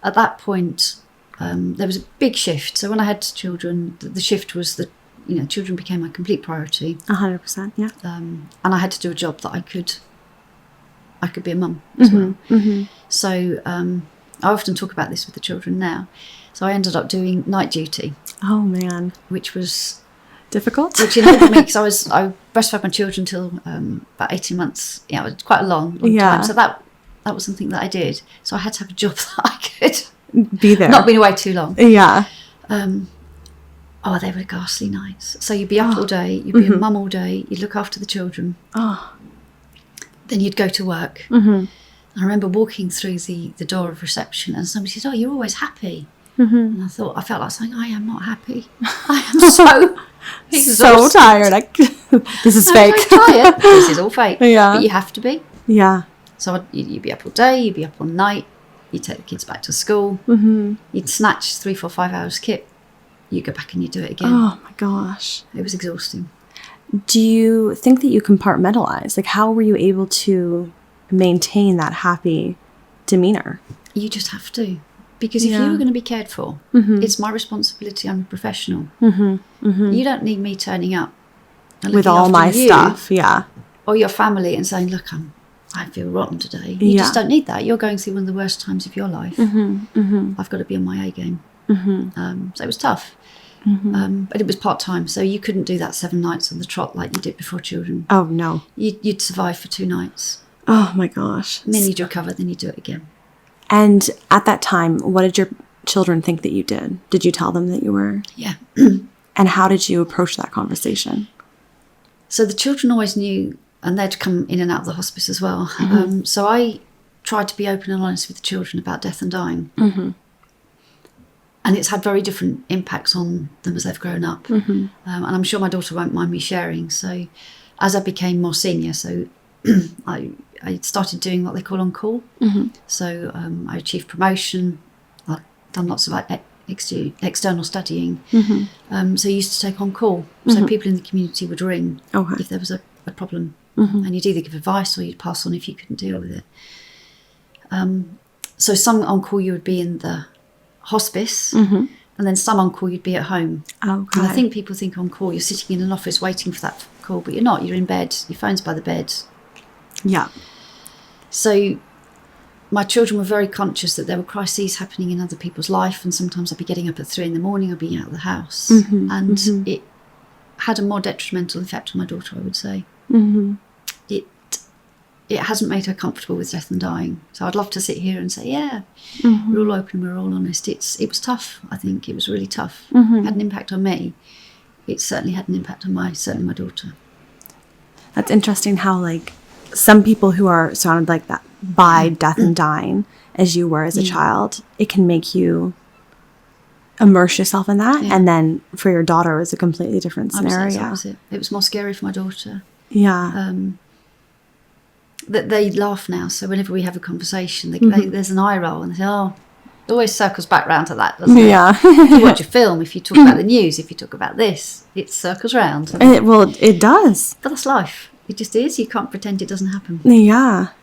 at that point, there was a big shift. So when I had children, the shift was that, children became my complete priority. 100%, yeah. And I had to do a job that I could be a mum as well. So I often talk about this with the children now. So I ended up doing night duty. Oh, man. Which was... difficult? Which enabled me, because I breastfed my children until about 18 months. It was quite a long time. So that was something that I did. So I had to have a job that I could... be there. Not been away too long. Yeah. They were ghastly nights. So you'd be up all day, you'd be a mum all day, you'd look after the children. Then you'd go to work. I remember walking through the door of reception and somebody said, "Oh, you're always happy." And I felt like saying, "I am not happy. I am so exhausted. Tired. This is fake. I'm so tired. This is all fake." Yeah. But you have to be. Yeah. So you'd be up all day, you'd be up all night, you'd take the kids back to school, you'd snatch 3, 4, 5 hours kit, you go back and you do it again. Oh my gosh. It was exhausting. Do you think that you compartmentalize? Like, how were you able to maintain that happy demeanor? You just have to. Because if you were going to be cared for, it's my responsibility. I'm a professional. You don't need me turning up and with all my stuff, or your family and saying, "Look, I feel rotten today." You just don't need that. You're going through one of the worst times of your life. I've got to be on my A game. So it was tough. But it was part-time, so you couldn't do that 7 nights on the trot like you did before children. Oh, no. You'd survive for 2 nights. Oh, my gosh. And then you'd recover, then you'd do it again. And at that time, what did your children think that you did? Did you tell them that you were? Yeah. And how did you approach that conversation? So the children always knew, and they'd come in and out of the hospice as well. So I tried to be open and honest with the children about death and dying. And it's had very different impacts on them as they've grown up. And I'm sure my daughter won't mind me sharing. So as I became more senior, so I started doing what they call on-call. So I achieved promotion. I've done lots of external studying. So I used to take on-call. So people in the community would ring if there was a problem. And you'd either give advice or you'd pass on if you couldn't deal with it. So some on-call you would be in the hospice, and then some on call you'd be at home. And I think people think on call you're sitting in an office waiting for that call, but you're not. You're in bed. Your phone's by the bed. Yeah. So my children were very conscious that there were crises happening in other people's life, and sometimes I'd be getting up at 3 a.m, or being out of the house, and it had a more detrimental effect on my daughter, I would say. It hasn't made her comfortable with death and dying. So I'd love to sit here and say, we're all open, we're all honest. It was tough, I think. It was really tough. It had an impact on me. It certainly had an impact on my daughter. That's interesting how, like, some people who are surrounded like that by death and dying, as you were as a child, it can make you immerse yourself in that. And then for your daughter, it was a completely different scenario. It was more scary for my daughter. Yeah. That they laugh now, so whenever we have a conversation, there's an eye roll, and they say, "Oh, it always circles back round to that, doesn't it?" Yeah. If you watch a film, if you talk about the news, if you talk about this, it circles round. It does. But that's life. It just is. You can't pretend it doesn't happen. Yeah.